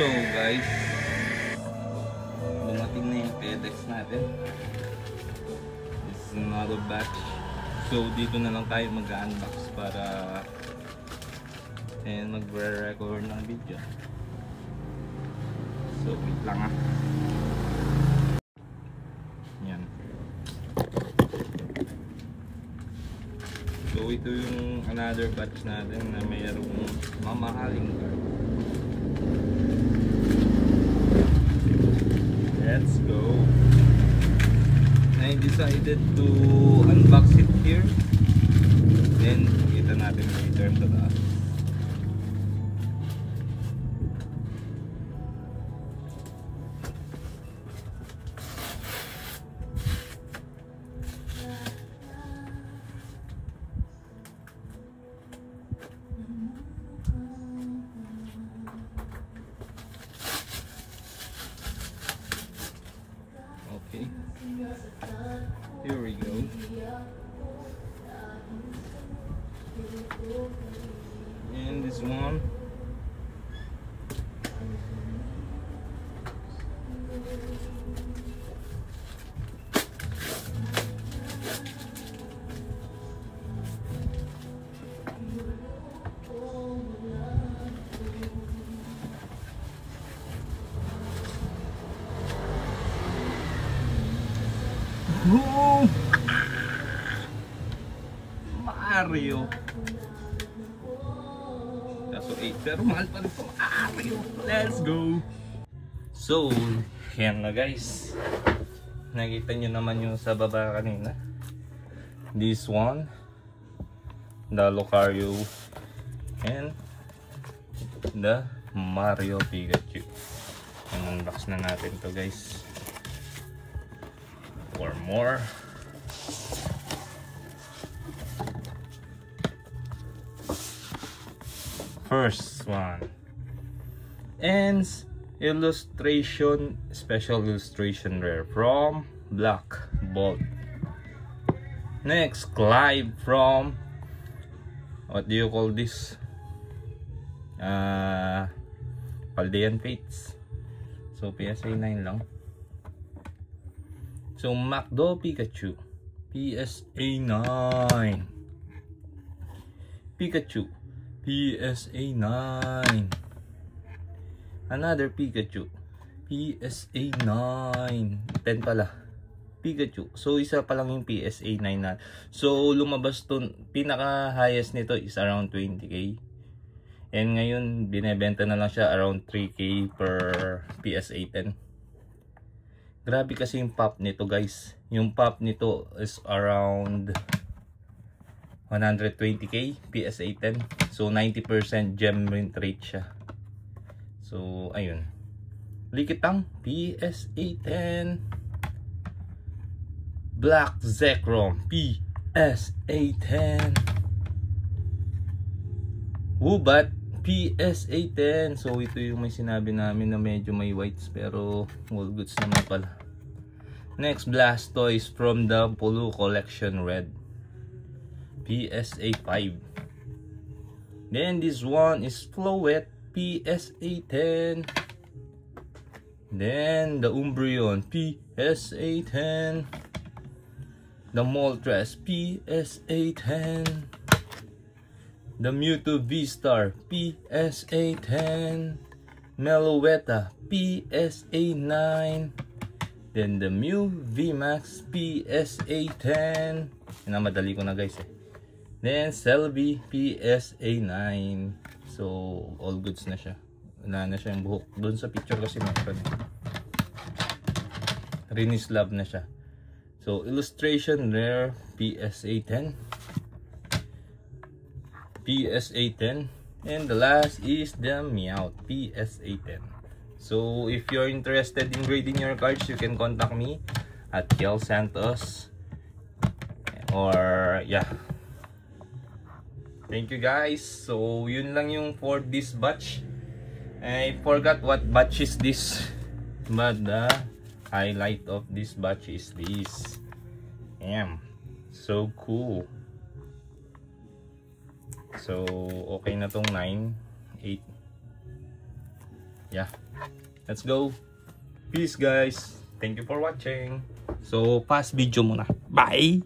So guys, dumating na yung FedEx natin. This is another batch. So dito na lang tayo mag-unbox para magre-record ng video. So wait lang ah. Yan. So ito yung another batch natin na mayroong mamahaling card. Let's go. I decided to unbox it here. Then kita natin later sa taas. Okay, here we go. And this one, oh, Mario. Kaso 8 pero mahal pa rin ito, Mario. Let's go. So yan na guys, nakita nyo naman yung sa baba kanina. This one, the Lucario and the Mario Pikachu. Unbox na natin to guys. For more. First one, Ends illustration, special illustration rare from Black Bolt. Next, Clive from, what do you call this? Paldean Fates. So PSA 9 lang. So Macdo Pikachu, PSA 9. Pikachu, PSA 9. Another Pikachu, PSA 9. 10 pala. Pikachu. So isa pa lang yung PSA 9 na. So lumabas to, pinaka highest nito is around 20k. And ngayon binebenta na lang siya around 3k per PSA 10. Grabe kasi yung pop nito guys. Yung pop nito is around 120k PSA 10. So 90% gem mint rate siya. So ayun. Likitang PSA 10. Black Zekrom PSA 10. Woobat PSA 10. So ito yung may sinabi namin na medyo may whites pero all goods naman pala. Next, Blastoise from the Pulu Collection Red, PSA 5. Then this one is Floette PSA 10. Then the Umbreon PSA 10. The Moltres PSA 10. The Mewtwo V-Star PSA 10. Meloetta PSA 9. Then the Mew VMAX PSA 10. Madali ko na guys eh. Then Celebi PSA 9. So all goods na siya. Wala na siya yung buhok. Doon sa picture kasi meron. Rinislab na siya. So illustration rare PSA 10. PSA 10. And the last is the Meowth PSA 10. So if you're interested in grading your cards, you can contact me at Kiel Santos. Or yeah. Thank you guys. So yun lang yung for this batch. I forgot what batch is this, but the highlight of this batch is this. Damn, so cool. So okay na tong 9, 8. Yeah. Let's go. Peace guys. Thank you for watching. So, past video muna. Bye!